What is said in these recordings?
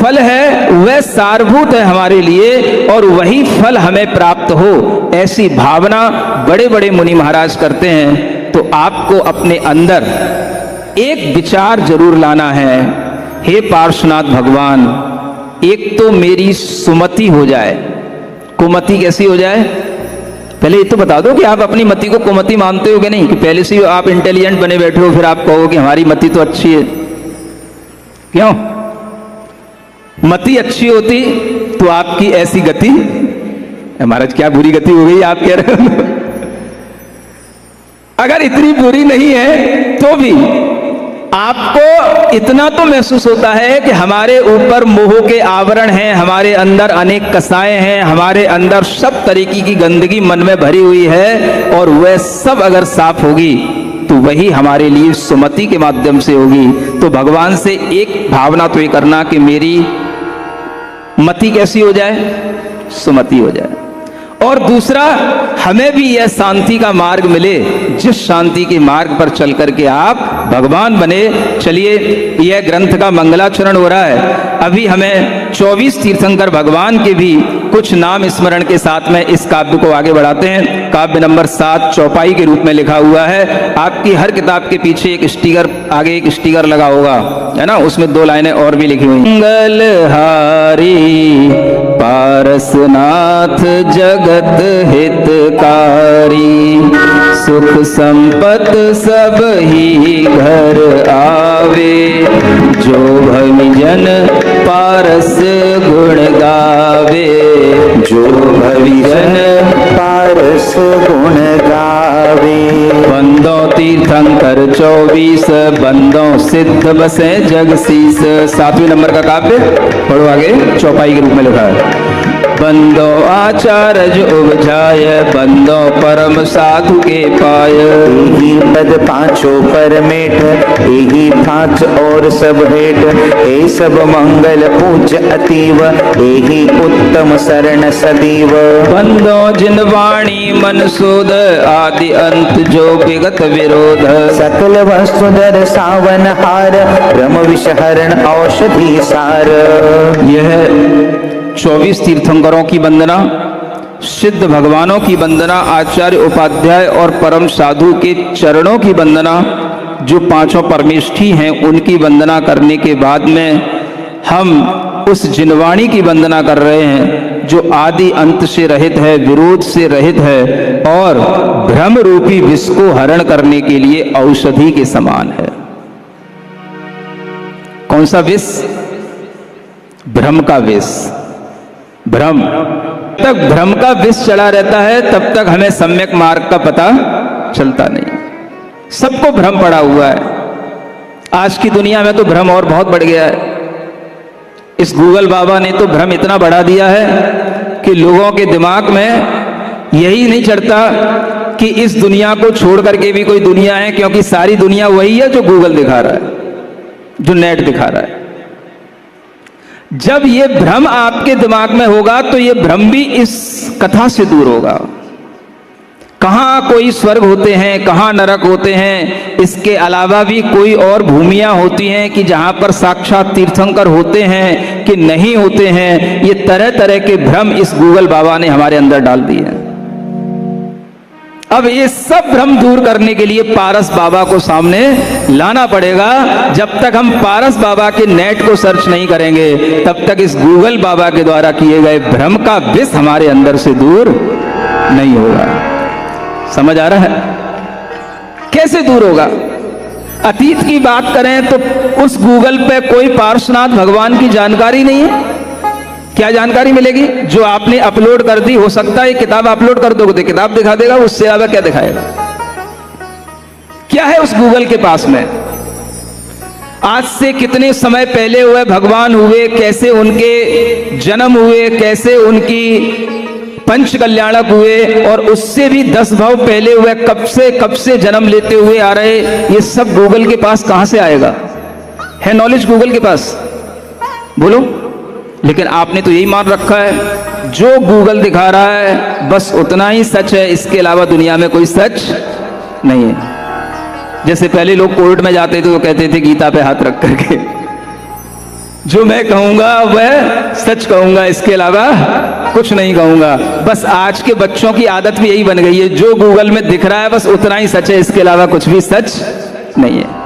फल है वह सारभूत है हमारे लिए और वही फल हमें प्राप्त हो, ऐसी भावना बड़े बड़े मुनि महाराज करते हैं। तो आपको अपने अंदर एक विचार जरूर लाना है, हे पार्श्वनाथ भगवान, एक तो मेरी सुमति हो जाए। कुमति कैसी हो जाए? पहले ये तो बता दो कि आप अपनी मति को कुमति मानते हो कि नहीं, कि पहले से आप इंटेलिजेंट बने बैठे हो फिर आप कहो कि हमारी मति तो अच्छी है। क्यों? मति अच्छी होती तो आपकी ऐसी गति, महाराज क्या बुरी गति हो गई आप कह रहे हो? अगर इतनी बुरी नहीं है तो भी आपको इतना तो महसूस होता है कि हमारे ऊपर मोह के आवरण हैं, हमारे अंदर अनेक कसाएं हैं, हमारे अंदर सब तरीके की गंदगी मन में भरी हुई है, और वह सब अगर साफ होगी तो वही हमारे लिए सुमति के माध्यम से होगी। तो भगवान से एक भावना तो ये करना कि मेरी मति कैसी हो जाए? सुमति हो जाए। और दूसरा, हमें भी यह शांति का मार्ग मिले, जिस शांति के मार्ग पर चल करके आप भगवान बने। चलिए, यह ग्रंथ का मंगलाचरण हो रहा है। अभी हमें 24 तीर्थंकर भगवान के भी कुछ नाम स्मरण के साथ में इस काव्य को आगे बढ़ाते हैं। काव्य नंबर 7 चौपाई के रूप में लिखा हुआ है। आपकी हर किताब के पीछे एक स्टिकर, आगे एक स्टिकर लगा होगा, है ना, उसमें 2 लाइनें और भी लिखी हुई। मंगलहारी पारसनाथ जगत हितकारी, सुख संपत सब ही घर आवे, जो भविजन पारस गुण गावे, जो भविजन पारस गुण गावे। बंदो तीर्थंकर 24 बंदो सिद्ध बसे जगसीस। 7वें नंबर का काव्य पढ़ो आगे, चौपाई के रूप में लिखा है। बंदो आचार्य उपजाय, बंदो परम साधु के पाय, यही पद पांचों परमेठ, यही पांच और सब हेठ, ये सब मंगल पूज अतीव, यही उत्तम शरण सदैव। बंदो जिन वाणी मन शोध, आदि अंत जो विगत विरोध, सकल वस्तुधर सावन हार, ब्रह्म विषहरण औषधि सार। यह 24 तीर्थंकरों की वंदना, सिद्ध भगवानों की वंदना, आचार्य उपाध्याय और परम साधु के चरणों की वंदना, जो पांचों परमेष्ठी हैं उनकी वंदना करने के बाद में हम उस जिनवाणी की वंदना कर रहे हैं, जो आदि अंत से रहित है, विरोध से रहित है और भ्रम रूपी विष को हरण करने के लिए औषधि के समान है। कौन सा विष? भ्रम का विष। भ्रम, तक भ्रम का विष चढ़ा रहता है तब तक हमें सम्यक मार्ग का पता चलता नहीं। सबको भ्रम पड़ा हुआ है। आज की दुनिया में तो भ्रम और बहुत बढ़ गया है। इस गूगल बाबा ने तो भ्रम इतना बढ़ा दिया है कि लोगों के दिमाग में यही नहीं चढ़ता कि इस दुनिया को छोड़ करके भी कोई दुनिया है, क्योंकि सारी दुनिया वही है जो गूगल दिखा रहा है, जो नेट दिखा रहा है। जब ये भ्रम आपके दिमाग में होगा तो ये भ्रम भी इस कथा से दूर होगा। कहाँ कोई स्वर्ग होते हैं, कहाँ नरक होते हैं, इसके अलावा भी कोई और भूमियां होती हैं कि जहां पर साक्षात तीर्थंकर होते हैं कि नहीं होते हैं, ये तरह तरह के भ्रम इस गूगल बाबा ने हमारे अंदर डाल दिए हैं। अब ये सब भ्रम दूर करने के लिए पारस बाबा को सामने लाना पड़ेगा। जब तक हम पारस बाबा के नेट को सर्च नहीं करेंगे तब तक इस गूगल बाबा के द्वारा किए गए भ्रम का विष हमारे अंदर से दूर नहीं होगा। समझ आ रहा है? कैसे दूर होगा? अतीत की बात करें तो उस गूगल पे कोई पार्श्वनाथ भगवान की जानकारी नहीं है। क्या जानकारी मिलेगी? जो आपने अपलोड कर दी, हो सकता है किताब अपलोड कर दोगे तो किताब दिखा देगा, उससे ज्यादा क्या दिखाएगा? क्या है उस गूगल के पास में? आज से कितने समय पहले हुए भगवान हुए, कैसे उनके जन्म हुए, कैसे उनकी पंच कल्याणक हुए, और उससे भी 10 भाव पहले हुए, कब से जन्म लेते हुए आ रहे, ये सब गूगल के पास कहां से आएगा? है नॉलेज गूगल के पास? बोलो। लेकिन आपने तो यही मान रखा है, जो गूगल दिखा रहा है बस उतना ही सच है, इसके अलावा दुनिया में कोई सच नहीं है। जैसे पहले लोग कोर्ट में जाते थे तो कहते थे गीता पे हाथ रख करके, जो मैं कहूंगा वह सच कहूंगा, इसके अलावा कुछ नहीं कहूंगा। बस आज के बच्चों की आदत भी यही बन गई है, जो गूगल में दिख रहा है बस उतना ही सच है, इसके अलावा कुछ भी सच नहीं है।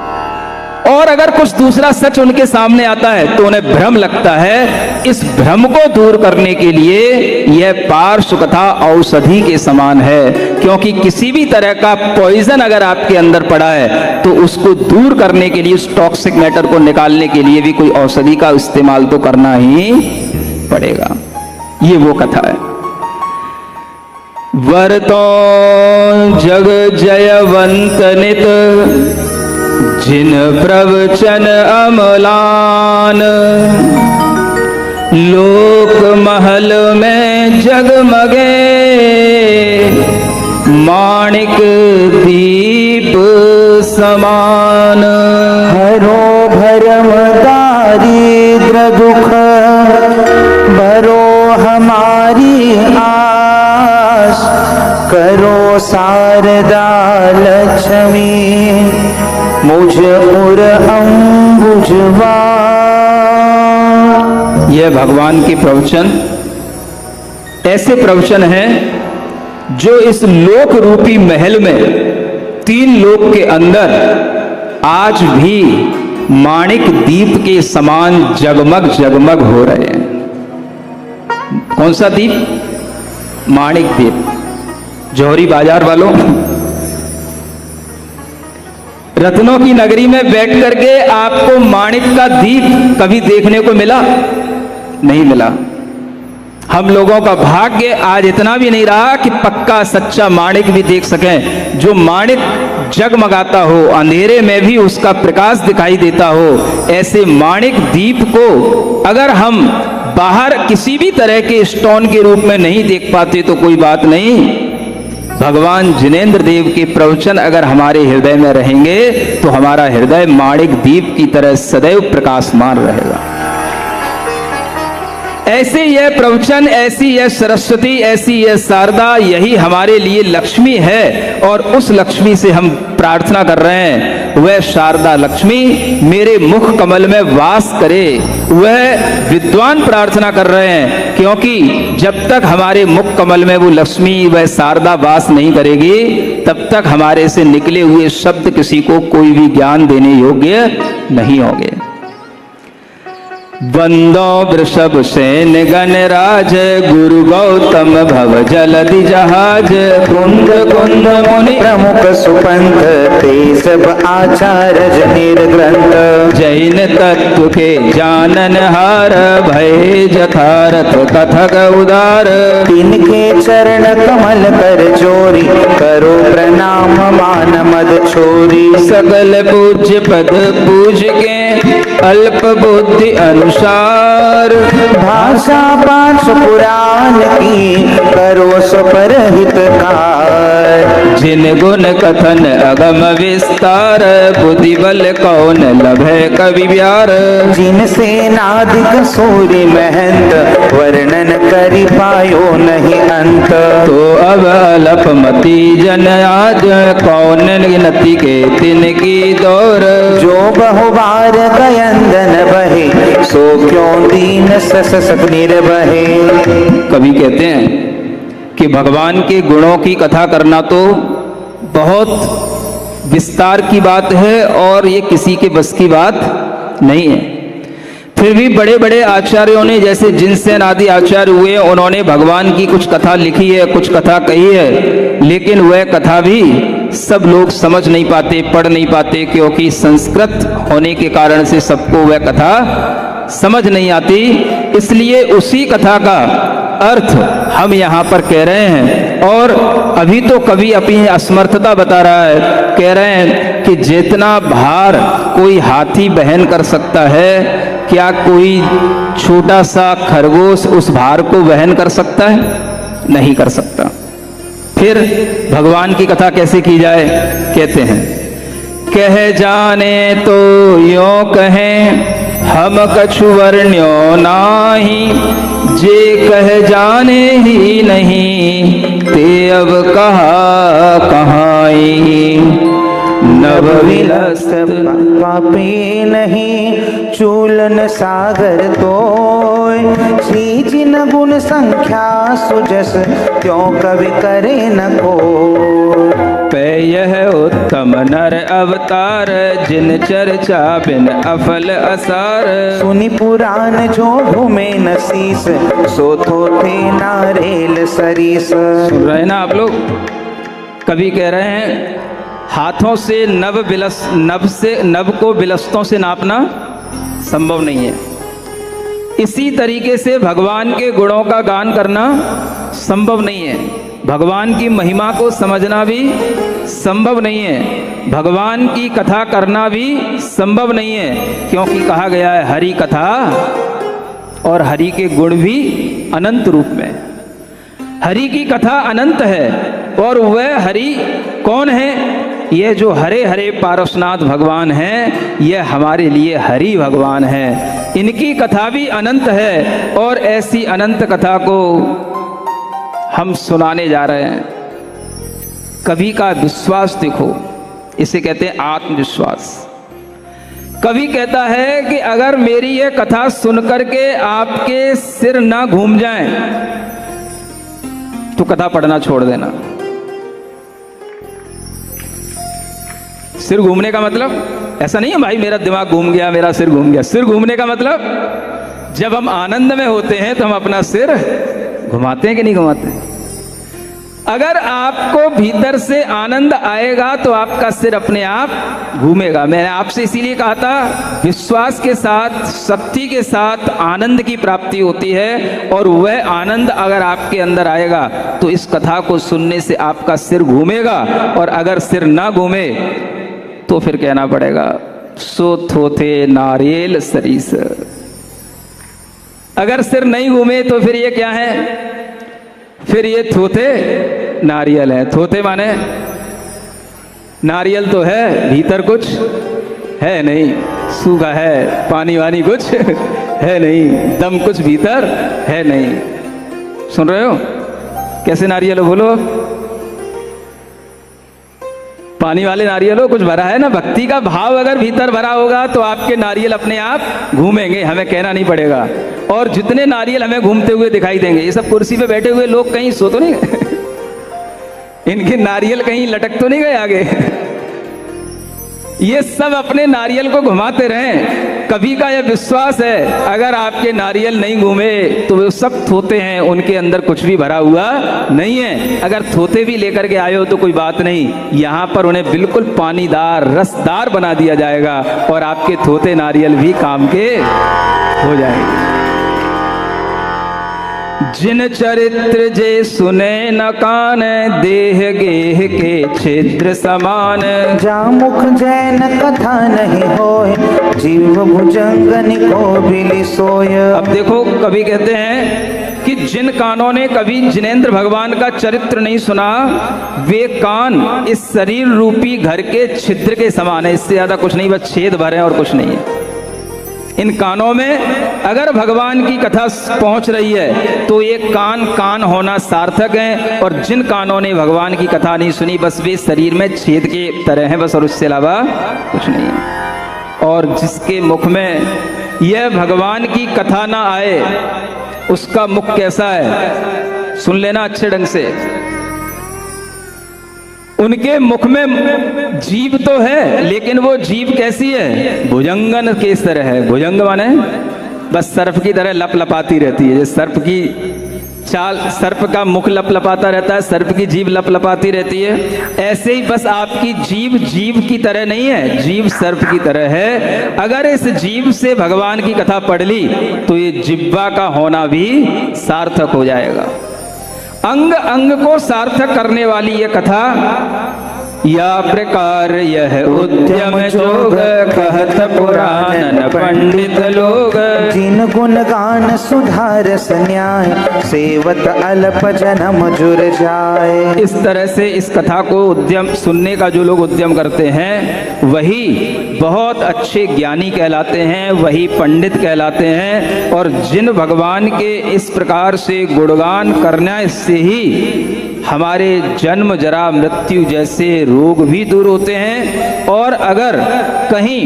और अगर कुछ दूसरा सच उनके सामने आता है तो उन्हें भ्रम लगता है। इस भ्रम को दूर करने के लिए यह पार्श्व कथा औषधि के समान है, क्योंकि किसी भी तरह का पॉइजन अगर आपके अंदर पड़ा है तो उसको दूर करने के लिए, उस टॉक्सिक मैटर को निकालने के लिए भी कोई औषधि का इस्तेमाल तो करना ही पड़ेगा। ये वो कथा है। वरतो जग जयवंत नित जिन प्रवचन अमलान, लोक महल में जगमगे माणिक दीप समान। हरो भरम दारिद्र दुख भरो हमारी आस, करो शारदा लक्ष्मी मुझ उर अंबुजवा। यह भगवान के प्रवचन ऐसे प्रवचन हैं जो इस लोक रूपी महल में, तीन लोक के अंदर आज भी माणिक दीप के समान जगमग जगमग हो रहे हैं। कौन सा दीप? माणिक दीप। जौहरी बाजार वालों, रत्नों की नगरी में बैठ करके आपको माणिक का दीप कभी देखने को मिला? नहीं मिला। हम लोगों का भाग्य आज इतना भी नहीं रहा कि पक्का सच्चा माणिक भी देख सकें, जो माणिक जगमगाता हो, अंधेरे में भी उसका प्रकाश दिखाई देता हो। ऐसे माणिक दीप को अगर हम बाहर किसी भी तरह के स्टोन के रूप में नहीं देख पाते तो कोई बात नहीं, भगवान जिनेंद्र देव के प्रवचन अगर हमारे हृदय में रहेंगे तो हमारा हृदय माणिक दीप की तरह सदैव प्रकाशमान रहेगा। ऐसे यह प्रवचन, ऐसी यह सरस्वती, ऐसी यह शारदा, यही हमारे लिए लक्ष्मी है। और उस लक्ष्मी से हम प्रार्थना कर रहे हैं, वह शारदा लक्ष्मी मेरे मुख कमल में वास करे। वह विद्वान प्रार्थना कर रहे हैं, क्योंकि जब तक हमारे मुख कमल में वो लक्ष्मी, वह शारदा वास नहीं करेगी, तब तक हमारे से निकले हुए शब्द किसी को कोई भी ज्ञान देने योग्य नहीं होंगे। वंदो वृषभ सेन गणराज, गुरु गौतम भव जलधि जहाज, कुंद कुंद मुनि प्रमुख सुपंथ, ते सब आचार्य निर्ग्रंथ। जैन तत्व के जानन हार, भय जथारथ कथक उदार। तिनके चरण कमल कर जोरी, करो प्रणाम मान मद छोरी। सकल पूज्य पद पूज के, अल्प बुद्धि अनुसार। भाषा पाठ पुराण की, करो सुपर हितकार। जिन गुण कथन अगम विस्तार, बुद्धि बल कौन लभै कवि व्यार। जिनसे नादिक सूर्य महंत, वर्णन करि पायो नहीं अंत। तो अब अलप मति जन आज, कौन गिनती के तिनकी दौर। जो बहुबार गयंदन बहे, सो क्यों दीन सस निर्भय। कवि कहते हैं कि भगवान के गुणों की कथा करना तो बहुत विस्तार की बात है और ये किसी के बस की बात नहीं है। फिर भी बड़े बड़े आचार्यों ने, जैसे जिनसेन आदि आचार्य हुए, उन्होंने भगवान की कुछ कथा लिखी है, कुछ कथा कही है, लेकिन वह कथा भी सब लोग समझ नहीं पाते, पढ़ नहीं पाते, क्योंकि संस्कृत होने के कारण से सबको वह कथा समझ नहीं आती। इसलिए उसी कथा का अर्थ हम यहाँ पर कह रहे हैं। और अभी तो कवि अपनी असमर्थता बता रहा है, कह रहे हैं कि जितना भार कोई हाथी वहन कर सकता है, क्या कोई छोटा सा खरगोश उस भार को वहन कर सकता है? नहीं कर सकता। फिर भगवान की कथा कैसे की जाए? कहते हैं, कह जाने तो यों कहें हम कछु वर्ण्यो नाही, जे कह जाने ही नहीं ते अब कहा कहाई। नव विलस्त पापी नहीं चूलन सागर तोय। श्री जिन गुण संख्या सुजस क्यों कवि करे न कोय। पेयह उत्तम नर अवतार जिन चर्चा बिन अफल असार। सुनि पुराण जो घूमे न शीस सो थोथे नारेल सरीस। सुन रहे हैं ना आप लोग? कवि कह रहे हैं हाथों से नभ को बिलस्तों से नापना संभव नहीं है। इसी तरीके से भगवान के गुणों का गान करना संभव नहीं है। भगवान की महिमा को समझना भी संभव नहीं है। भगवान की कथा करना भी संभव नहीं है, क्योंकि कहा गया है हरि कथा, और हरि के गुण भी अनंत रूप में। हरि की कथा अनंत है, और वह हरि कौन है? ये जो हरे हरे पारसनाथ भगवान हैं, ये हमारे लिए हरि भगवान हैं। इनकी कथा भी अनंत है, और ऐसी अनंत कथा को हम सुनाने जा रहे हैं। कवि का विश्वास देखो, इसे कहते हैं आत्मविश्वास। कवि कहता है कि अगर मेरी ये कथा सुन करके आपके सिर ना घूम जाएं, तो कथा पढ़ना छोड़ देना। सिर घूमने का मतलब ऐसा नहीं है भाई मेरा दिमाग घूम गया, मेरा सिर घूम गया। सिर घूमने का मतलब जब हम आनंद में होते हैं तो हम अपना सिर घुमाते हैं कि नहीं घुमाते? अगर आपको भीतर से आनंद आएगा तो आपका सिर अपने आप घूमेगा। मैंने आपसे इसीलिए कहा था, विश्वास के साथ, शक्ति के साथ आनंद की प्राप्ति होती है, और वह आनंद अगर आपके अंदर आएगा तो इस कथा को सुनने से आपका सिर घूमेगा। और अगर सिर ना घूमे तो फिर कहना पड़ेगा सो थोथे नारियल सरीस। अगर सिर नहीं घूमे तो फिर ये क्या है? फिर ये थोथे नारियल है। थोथे माने नारियल तो है, भीतर कुछ है नहीं, सूखा है, पानी वानी कुछ है नहीं, दम कुछ भीतर है नहीं। सुन रहे हो? कैसे नारियल हो बोलो? पानी वाले नारियल हो, कुछ भरा है ना। भक्ति का भाव अगर भीतर भरा होगा तो आपके नारियल अपने आप घूमेंगे, हमें कहना नहीं पड़ेगा। और जितने नारियल हमें घूमते हुए दिखाई देंगे, ये सब कुर्सी पे बैठे हुए लोग कहीं सो तो नहीं इनके नारियल कहीं लटक तो नहीं गए आगे? ये सब अपने नारियल को घुमाते रहें। कवि का यह विश्वास है, अगर आपके नारियल नहीं घूमे तो वे सब थोते हैं, उनके अंदर कुछ भी भरा हुआ नहीं है। अगर थोते भी लेकर के आए हो तो कोई बात नहीं, यहाँ पर उन्हें बिल्कुल पानीदार, रसदार बना दिया जाएगा, और आपके थोते नारियल भी काम के हो जाएंगे। जिन चरित्र जे सुने न कान, देह गेह के छिद्र समान। जा मुख जैन कथा नहीं होय, जीव भुजंग निको बिलि सोय। अब देखो, कवि कहते हैं कि जिन कानों ने कभी जिनेंद्र भगवान का चरित्र नहीं सुना, वे कान इस शरीर रूपी घर के छिद्र के समान है। इससे ज्यादा कुछ नहीं, बस छेद भरे और कुछ नहीं है। इन कानों में अगर भगवान की कथा पहुंच रही है तो ये कान कान होना सार्थक है। और जिन कानों ने भगवान की कथा नहीं सुनी, बस वे शरीर में छेद के तरह हैं, बस, और उससे अलावा कुछ नहीं है। और जिसके मुख में यह भगवान की कथा ना आए, उसका मुख कैसा है सुन लेना अच्छे ढंग से। उनके मुख में जीभ तो है, लेकिन वो जीभ कैसी है? भुजंगन के तरह है। भुजंग माने बस सर्प की तरह लप लपाती रहती है। जैसे सर्प की चाल, सर्प का मुख लप लपाता रहता है, सर्प की जीभ लप लपाती रहती है, ऐसे ही बस आपकी जीभ जीभ की तरह नहीं है, जीभ सर्प की तरह है। अगर इस जीभ से भगवान की कथा पढ़ ली तो ये जिह्वा का होना भी सार्थक हो जाएगा। अंग अंग को सार्थक करने वाली ये कथा, या प्रकार यह उद्यम जोग, कहत पुराण पंडित लोग। जिन गुण गान सुधारस न्याय, सेवत अल्प जन्म जुर जाए। इस तरह से इस कथा को उद्यम सुनने का जो लोग उद्यम करते हैं, वही बहुत अच्छे ज्ञानी कहलाते हैं, वही पंडित कहलाते हैं। और जिन भगवान के इस प्रकार से गुणगान करने से ही हमारे जन्म जरा मृत्यु जैसे रोग भी दूर होते हैं। और अगर कहीं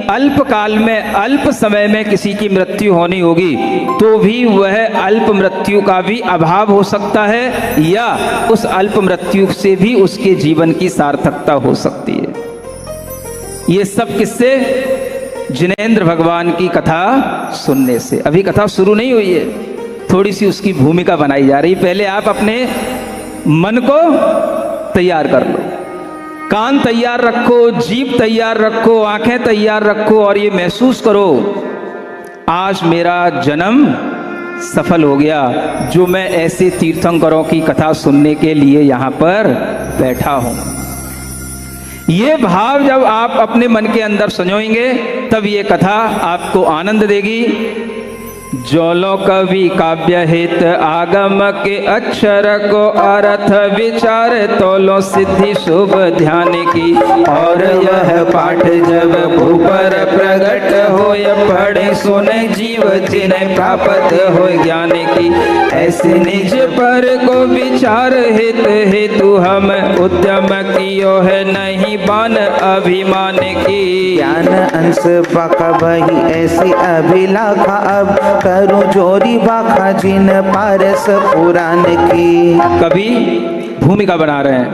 अल्प काल में अल्प समय में किसी की मृत्यु होनी होगी तो भी वह अल्प मृत्यु का भी अभाव हो सकता है, या उस अल्प मृत्यु से भी उसके जीवन की सार्थकता हो सकती है। ये सब किससे? जिनेंद्र भगवान की कथा सुनने से। अभी कथा शुरू नहीं हुई है, थोड़ी सी उसकी भूमिका बनाई जा रही। पहले आप अपने मन को तैयार कर लो, कान तैयार रखो, जीभ तैयार रखो, आंखें तैयार रखो और ये महसूस करो आज मेरा जन्म सफल हो गया जो मैं ऐसे तीर्थंकरों की कथा सुनने के लिए यहाँ पर बैठा हूँ। ये भाव जब आप अपने मन के अंदर संजोएंगे तब ये कथा आपको आनंद देगी। जोलो कवि काव्य हित आगम के अक्षर को अर्थ विचार तोलो सिद्धि शुभ ध्यान की। और यह पाठ जब भूपर प्रगट होय पढ़े सुने जीव जिन्हें प्राप्त हो ज्ञान की। ऐसे निज पर को विचार हित हेतु हम उद्यम कियो है नहीं बान अभिमान की। ज्ञान अंश बाका बही ऐसी अभिलाखा अब करूं जोरी बाखा जिन पारस पुराण की। कवि भूमिका बना रहे हैं,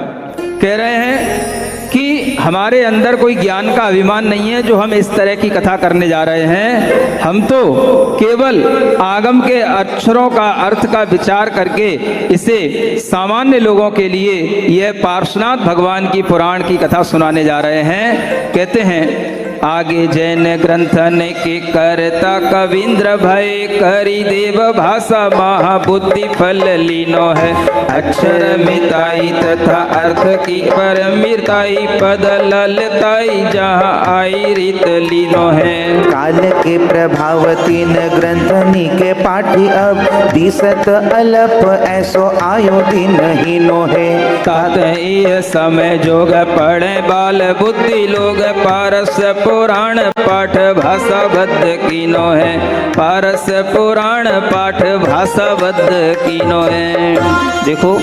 कह रहे हैं कि हमारे अंदर कोई ज्ञान का अभिमान नहीं है जो हम इस तरह की कथा करने जा रहे हैं। हम तो केवल आगम के अक्षरों का अर्थ का विचार करके इसे सामान्य लोगों के लिए यह पार्श्वनाथ भगवान की पुराण की कथा सुनाने जा रहे हैं। कहते हैं आगे जैन ग्रंथन के करता कविंद्र भय करी देव भाषा महाबुद्धि फल लीनो है। अक्षर मिताई तथा अर्थ की परमिताई पद ललताई जहाँ आई रीत लीनो है। काल के प्रभाव तीन ग्रंथनी के पाठी अब दिसत अलप ऐसो आयो दिन हीनो है। तात ये समय जोग पढ़े बाल बुद्धि लोग पारस पुराण पाठ भाषा बद्ध कीनो है। पारस पुराण पाठ भाषा बद्ध कीनो है। देखो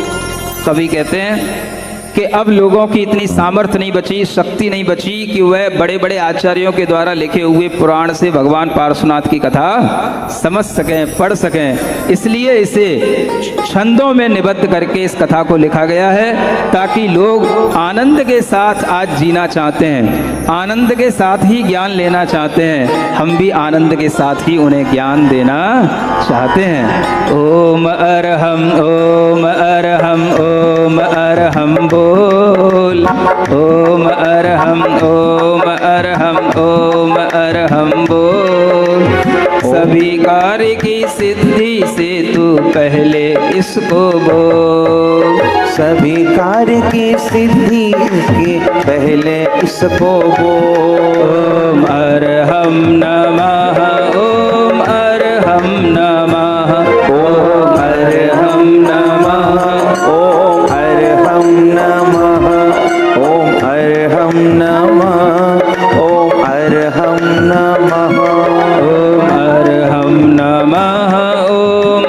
कवि कहते हैं कि अब लोगों की इतनी सामर्थ्य नहीं बची, शक्ति नहीं बची कि वह बड़े बड़े आचार्यों के द्वारा लिखे हुए पुराण से भगवान पार्श्वनाथ की कथा समझ सकें, पढ़ सकें। इसलिए इसे छंदों में निबद्ध करके इस कथा को लिखा गया है ताकि लोग आनंद के साथ आज जीना चाहते हैं, आनंद के साथ ही ज्ञान लेना चाहते हैं। हम भी आनंद के साथ ही उन्हें ज्ञान देना चाहते हैं। ओम अरहम ओम अरहम ओम अरहम बोल। ओम अरहम ओम अरहम ओम अरहम बोल। सभी कार्य की सिद्धि से तू पहले इसको बोल। सभी कार्य की सिद्धि के पहले इसको बोल। ओम अरहम नमः ओम अरहम नमः ओम अरहम नमः ओम अरहम नमः ओम अरहम नमः ओम अरहम नमः ओम अरहम नमः ओम।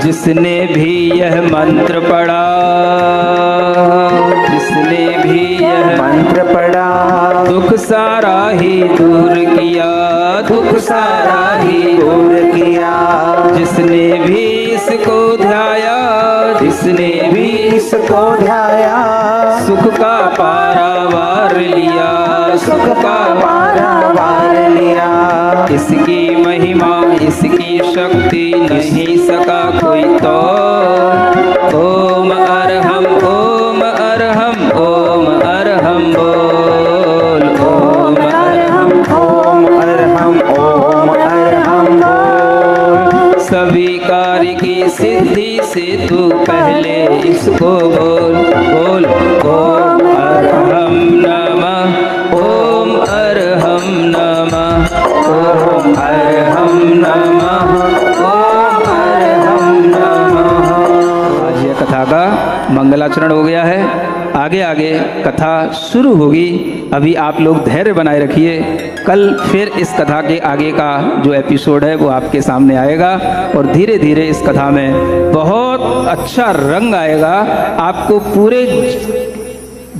जिसने भी यह मंत्र पढ़ा, जिसने भी यह मंत्र पढ़ा, दुख सारा ही दूर किया, दुख सारा ही दूर किया। जिसने भी इसको ध्याया, जिसने भी इसको ध्याया, सुख का पारावार लिया, सुख का पारावार लिया। इसकी महिमा इसकी शक्ति नहीं सका कोई तो। ओम अरहम ओम अरहम ओम अरहम बोल। ओम अरहम ओम अरहम ओम अरहम बोल। सभी कार्य की सिद्धि से तू पहले इसको बोल बोल। ओम अरहम नमः ओम अरहम नमः ओम अरहम नमः ओम अरहम नमः आगे आगे कथा शुरू होगी। अभी आप लोग धैर्य बनाए रखिए, कल फिर इस कथा के आगे का जो एपिसोड है वो आपके सामने आएगा और धीरे धीरे इस कथा में बहुत अच्छा रंग आएगा। आपको पूरे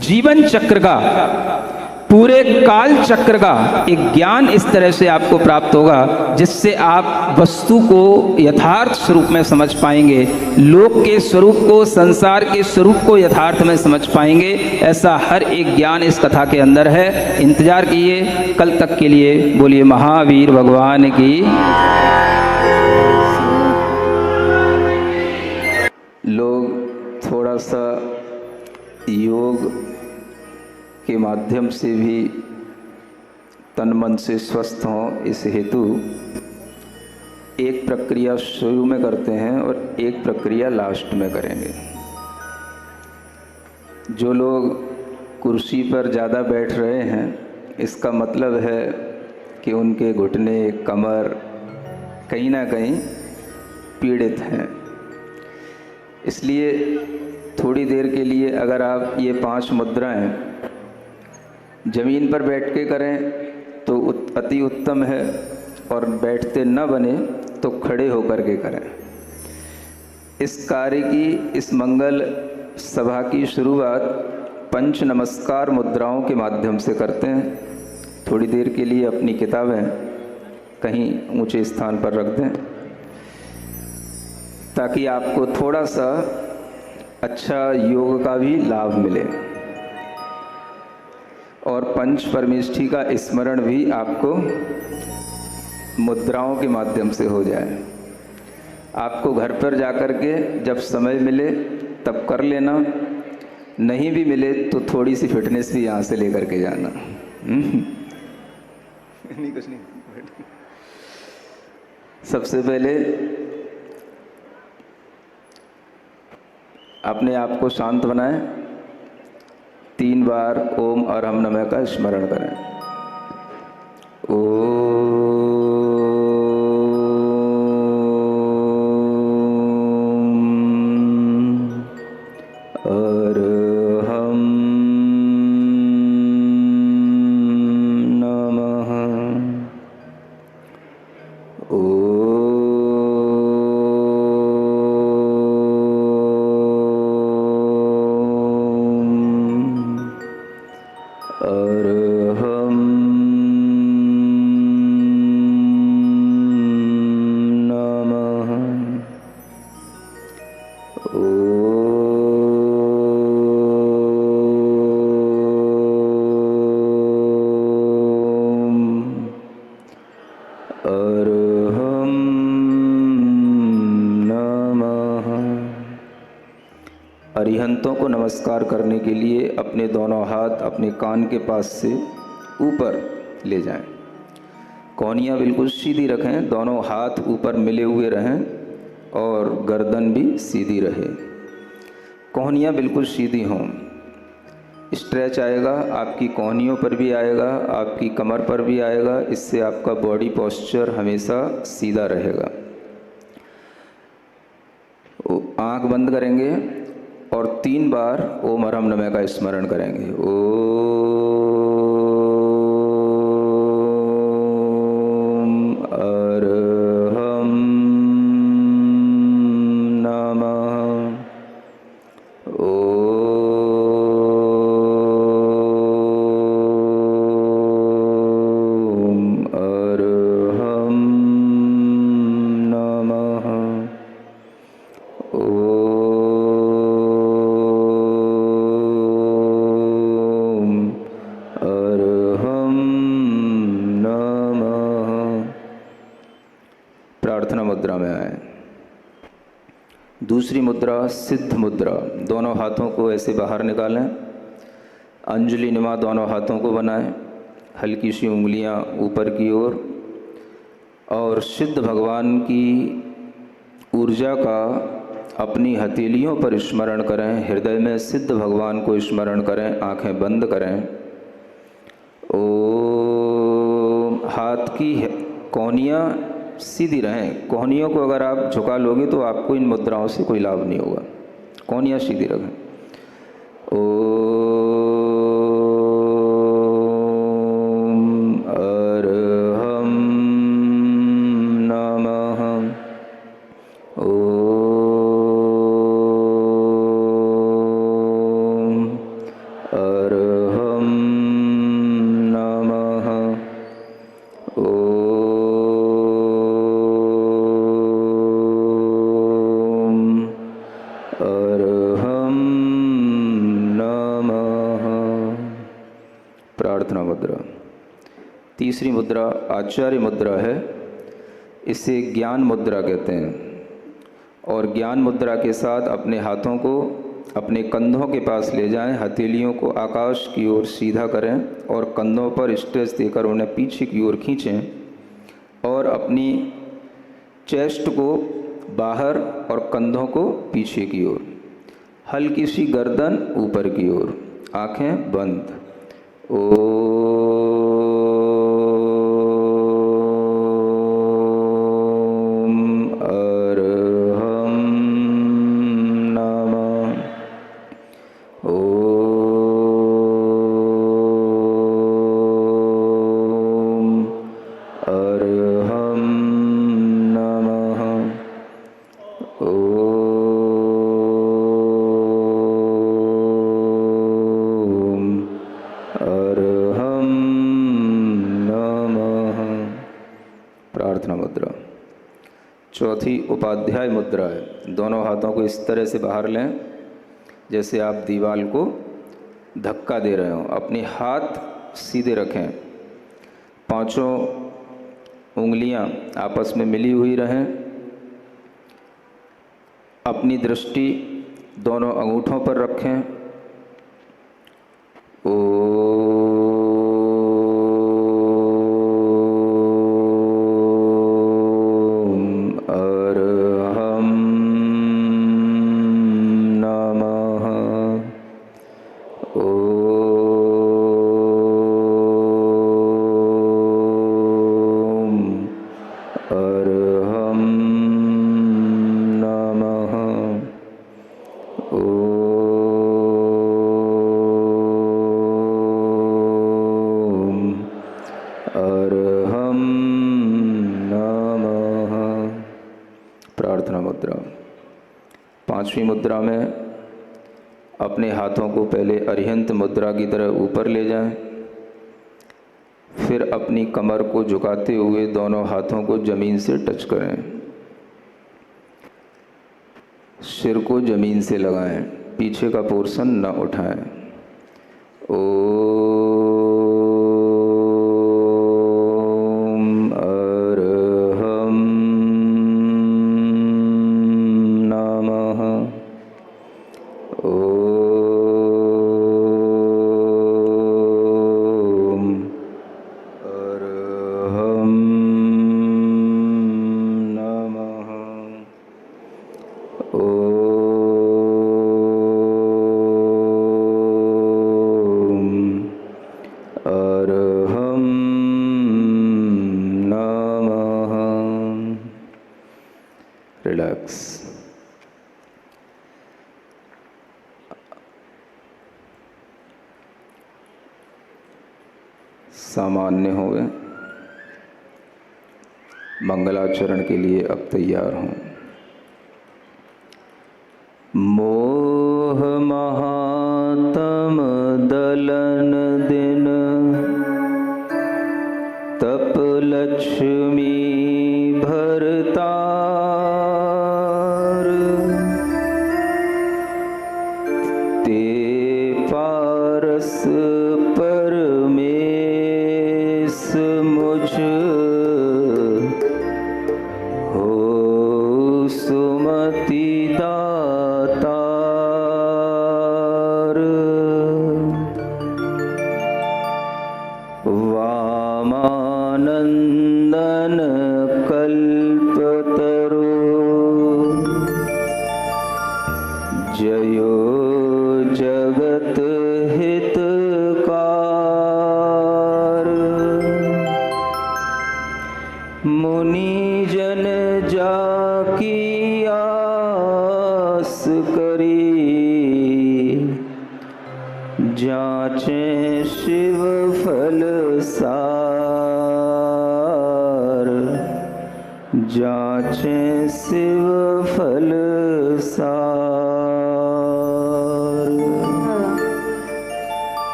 जीवन चक्र का, पूरे काल चक्र का एक ज्ञान इस तरह से आपको प्राप्त होगा जिससे आप वस्तु को यथार्थ स्वरूप में समझ पाएंगे, लोक के स्वरूप को, संसार के स्वरूप को यथार्थ में समझ पाएंगे। ऐसा हर एक ज्ञान इस कथा के अंदर है। इंतजार कीजिए कल तक के लिए। बोलिए महावीर भगवान की। लोग थोड़ा सा योग के माध्यम से भी तन मन से स्वस्थ हों, इस हेतु एक प्रक्रिया शुरू में करते हैं और एक प्रक्रिया लास्ट में करेंगे। जो लोग कुर्सी पर ज़्यादा बैठ रहे हैं, इसका मतलब है कि उनके घुटने, कमर कहीं ना कहीं पीड़ित हैं। इसलिए थोड़ी देर के लिए अगर आप ये 5 मुद्राएं जमीन पर बैठ के करें तो अति उत्तम है, और बैठते न बने तो खड़े होकर के करें। इस कार्य की, इस मंगल सभा की शुरुआत पंच नमस्कार मुद्राओं के माध्यम से करते हैं। थोड़ी देर के लिए अपनी किताबें कहीं ऊंचे स्थान पर रख दें ताकि आपको थोड़ा सा अच्छा योग का भी लाभ मिले और पंच परमेष्ठी का स्मरण भी आपको मुद्राओं के माध्यम से हो जाए। आपको घर पर जाकर के जब समय मिले तब कर लेना, नहीं भी मिले तो थोड़ी सी फिटनेस भी यहाँ से लेकर के जाना। नहीं कुछ नहीं। सबसे पहले अपने आप को शांत बनाएं, 3 बार ओम अरहम नमः का स्मरण करें। ओम अरहम नमः। अरहम नमः। अरहम नमः। अरिहंतों को नमस्कार करने के लिए अपने दोनों हाथ अपने कान के पास से ऊपर ले जाएं। कोहनियाँ बिल्कुल सीधी रखें, दोनों हाथ ऊपर मिले हुए रहें और गर्दन भी सीधी रहे। कोहनियाँ बिल्कुल सीधी हों। स्ट्रेच आएगा, आपकी कोहनियों पर भी आएगा, आपकी कमर पर भी आएगा। इससे आपका बॉडी पोस्चर हमेशा सीधा रहेगा। आँख बंद करेंगे और 3 बार ओम अरहम नमः का स्मरण करेंगे। ओम अरहम नमः। ओम अरहम नमः। प्रार्थना मुद्रा में आए। दूसरी मुद्रा सिद्ध मुद्रा। दोनों हाथों को ऐसे बाहर निकालें, अंजलि नुमा दोनों हाथों को बनाएं, हल्की सी उंगलियां ऊपर की ओर, और सिद्ध भगवान की ऊर्जा का अपनी हथेलियों पर स्मरण करें। हृदय में सिद्ध भगवान को स्मरण करें, आंखें बंद करें। ओम। हाथ की कोहनियाँ सीधी रहें। कोहनियों को अगर आप झुका लोगे तो आपको इन मुद्राओं से कोई लाभ नहीं होगा। कोहनियाँ सीधी रखें। ओम अर्हं नमः। ॐ अर्हं नमः। प्रार्थना मुद्रा। तीसरी मुद्रा आचार्य मुद्रा है। इसे ज्ञान मुद्रा कहते हैं। और ज्ञान मुद्रा के साथ अपने हाथों को अपने कंधों के पास ले जाएं, हथेलियों को आकाश की ओर सीधा करें और कंधों पर स्ट्रेस देकर उन्हें पीछे की ओर खींचें और अपनी चेस्ट को बाहर और कंधों को पीछे की ओर, हल्की सी गर्दन ऊपर की ओर, आंखें बंद। प्रार्थना मुद्रा। चौथी उपाध्याय मुद्रा है। दोनों हाथों को इस तरह से बाहर लें जैसे आप दीवार को धक्का दे रहे हो। अपने हाथ सीधे रखें, पांचों उंगलियां आपस में मिली हुई रहें। अपनी दृष्टि दोनों अंगूठों पर रखें। प्रार्थना मुद्रा। पांचवी मुद्रा में अपने हाथों को पहले अरिहंत मुद्रा की तरह ऊपर ले जाएं, फिर अपनी कमर को झुकाते हुए दोनों हाथों को जमीन से टच करें। सिर को जमीन से लगाएं, पीछे का पोर्शन न उठाएं। रिलैक्स। सामान्य हो गए। मंगलाचरण के लिए अब तैयार हों। मोह महातम दलन दिन तप लक्ष्मी भरतार ते पारस परमेश मुझ हो सुमति दातार। वामानंदन कल्पतरु जयो जगत हितकार। मुनि जन जाकी आस करी जाचे शिव फल सार। जाचे शिव फल सार।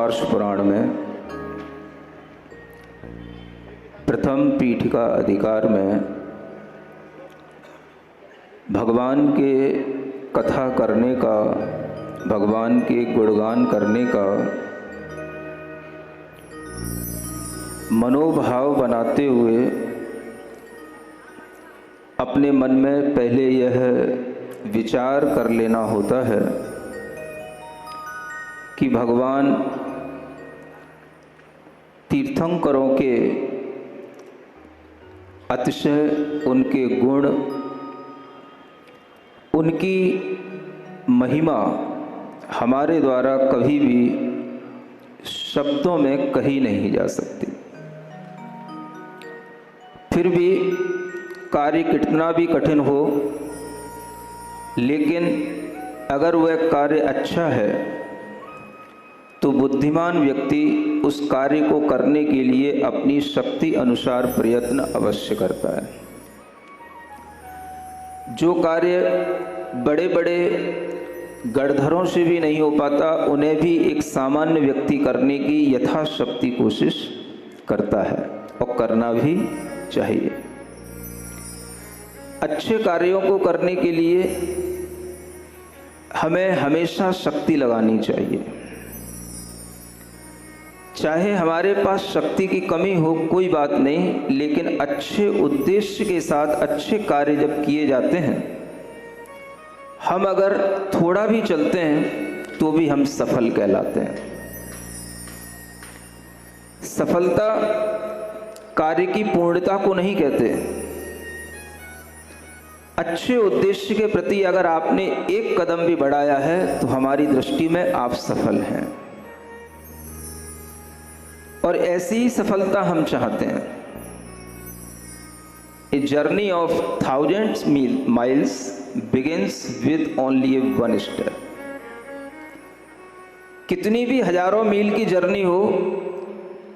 आर्ष पुराण में प्रथम पीठिका अधिकार में भगवान के कथा करने का, भगवान के गुणगान करने का मनोभाव बनाते हुए अपने मन में पहले यह विचार कर लेना होता है कि भगवान तीर्थंकरों के अतिशय उनके गुण, उनकी महिमा हमारे द्वारा कभी भी शब्दों में कही नहीं जा सकती। फिर भी कार्य कितना भी कठिन हो, लेकिन अगर वह कार्य अच्छा है तो बुद्धिमान व्यक्ति उस कार्य को करने के लिए अपनी शक्ति अनुसार प्रयत्न अवश्य करता है। जो कार्य बड़े बड़े गणधरों से भी नहीं हो पाता, उन्हें भी एक सामान्य व्यक्ति करने की यथाशक्ति कोशिश करता है और करना भी चाहिए। अच्छे कार्यों को करने के लिए हमें हमेशा शक्ति लगानी चाहिए। चाहे हमारे पास शक्ति की कमी हो, कोई बात नहीं, लेकिन अच्छे उद्देश्य के साथ अच्छे कार्य जब किए जाते हैं, हम अगर थोड़ा भी चलते हैं तो भी हम सफल कहलाते हैं। सफलता कार्य की पूर्णता को नहीं कहते। अच्छे उद्देश्य के प्रति अगर आपने एक कदम भी बढ़ाया है तो हमारी दृष्टि में आप सफल हैं, और ऐसी ही सफलता हम चाहते हैं। A journey of thousands miles begins with only one step. कितनी भी हजारों मील की जर्नी हो,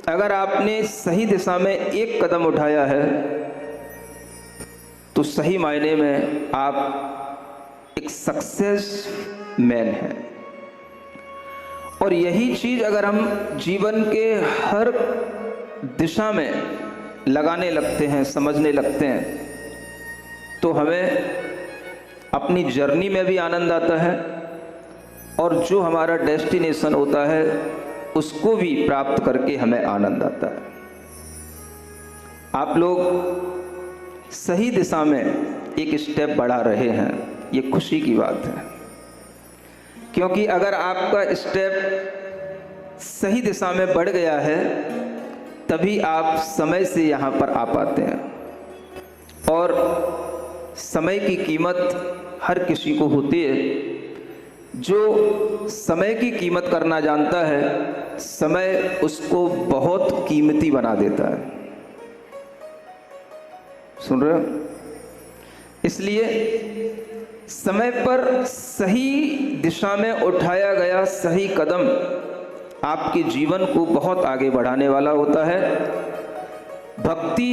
अगर आपने सही दिशा में एक कदम उठाया है तो सही मायने में आप एक सक्सेस मैन हैं। और यही चीज अगर हम जीवन के हर दिशा में लगाने लगते हैं, समझने लगते हैं, तो हमें अपनी जर्नी में भी आनंद आता है, और जो हमारा डेस्टिनेशन होता है उसको भी प्राप्त करके हमें आनंद आता है। आप लोग सही दिशा में एक स्टेप बढ़ा रहे हैं, ये खुशी की बात है। क्योंकि अगर आपका स्टेप सही दिशा में बढ़ गया है, तभी आप समय से यहाँ पर आ पाते हैं। और समय की कीमत हर किसी को होती है। जो समय की कीमत करना जानता है, समय उसको बहुत कीमती बना देता है। सुन रहे हो? इसलिए समय पर सही दिशा में उठाया गया सही कदम आपके जीवन को बहुत आगे बढ़ाने वाला होता है। भक्ति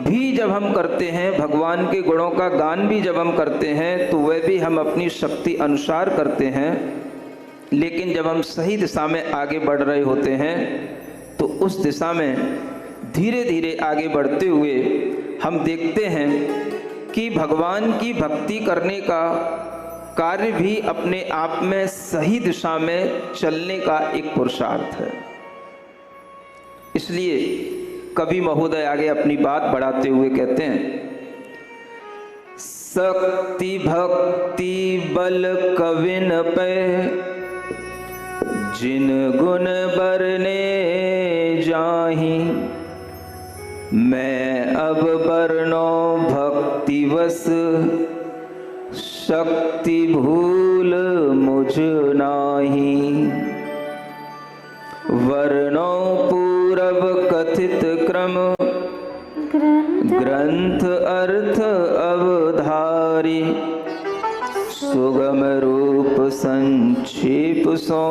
भी जब हम करते हैं, भगवान के गुणों का गान भी जब हम करते हैं, तो वह भी हम अपनी शक्ति अनुसार करते हैं। लेकिन जब हम सही दिशा में आगे बढ़ रहे होते हैं, तो उस दिशा में धीरे धीरे आगे बढ़ते हुए हम देखते हैं कि भगवान की भक्ति करने का कार्य भी अपने आप में सही दिशा में चलने का एक पुरुषार्थ है। इसलिए कवि महोदय आगे अपनी बात बढ़ाते हुए कहते हैं, शक्ति भक्ति बल कविन पे जिन गुण बरने जाहि, मैं अब बरनो भक्ति वस शक्ति भूल मुझ नाही। वर्णो पूरब कथित क्रम ग्रंथ अर्थ अवधारी, सुगम रूप संक्षेप सो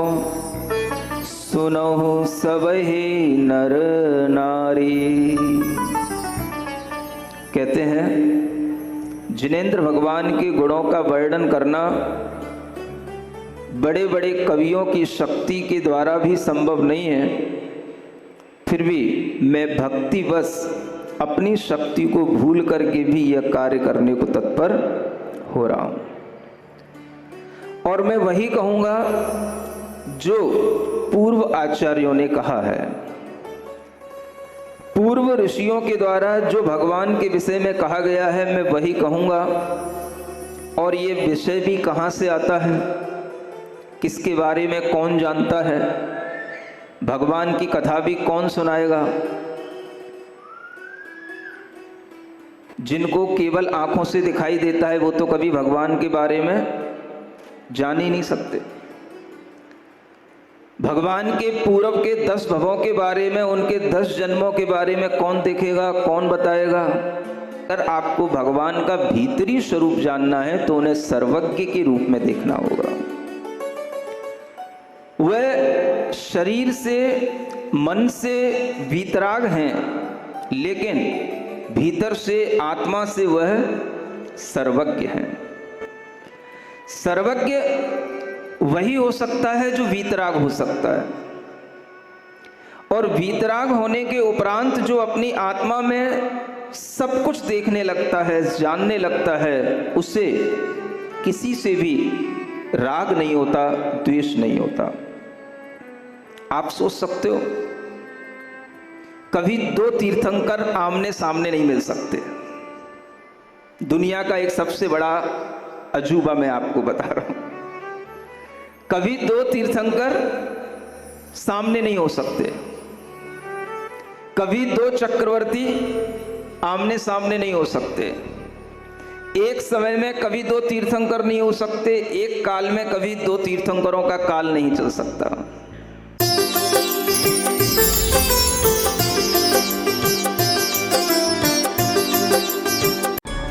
सुनहु सबहि नर नारी। कहते हैं, जिनेंद्र भगवान के गुणों का वर्णन करना बड़े बड़े कवियों की शक्ति के द्वारा भी संभव नहीं है, फिर भी मैं भक्तिवश अपनी शक्ति को भूल करके भी यह कार्य करने को तत्पर हो रहा हूं। और मैं वही कहूंगा जो पूर्व आचार्यों ने कहा है, पूर्व ऋषियों के द्वारा जो भगवान के विषय में कहा गया है, मैं वही कहूंगा। और ये विषय भी कहाँ से आता है, किसके बारे में कौन जानता है, भगवान की कथा भी कौन सुनाएगा। जिनको केवल आंखों से दिखाई देता है वो तो कभी भगवान के बारे में जान ही नहीं सकते। भगवान के पूर्व के 10 भवों के बारे में, उनके 10 जन्मों के बारे में कौन देखेगा, कौन बताएगा। अगर आपको भगवान का भीतरी स्वरूप जानना है तो उन्हें सर्वज्ञ के रूप में देखना होगा। वह शरीर से, मन से वीतराग हैं, लेकिन भीतर से, आत्मा से वह सर्वज्ञ हैं। सर्वज्ञ वही हो सकता है जो वीतराग हो सकता है, और वीतराग होने के उपरांत जो अपनी आत्मा में सब कुछ देखने लगता है, जानने लगता है, उसे किसी से भी राग नहीं होता, द्वेष नहीं होता। आप सोच सकते हो, कभी 2 तीर्थंकर आमने सामने नहीं मिल सकते। दुनिया का एक सबसे बड़ा अजूबा मैं आपको बता रहा हूं। कभी 2 तीर्थंकर सामने नहीं हो सकते, कभी 2 चक्रवर्ती आमने सामने नहीं हो सकते, एक समय में कभी 2 तीर्थंकर नहीं हो सकते, एक काल में कभी 2 तीर्थंकरों का काल नहीं चल सकता।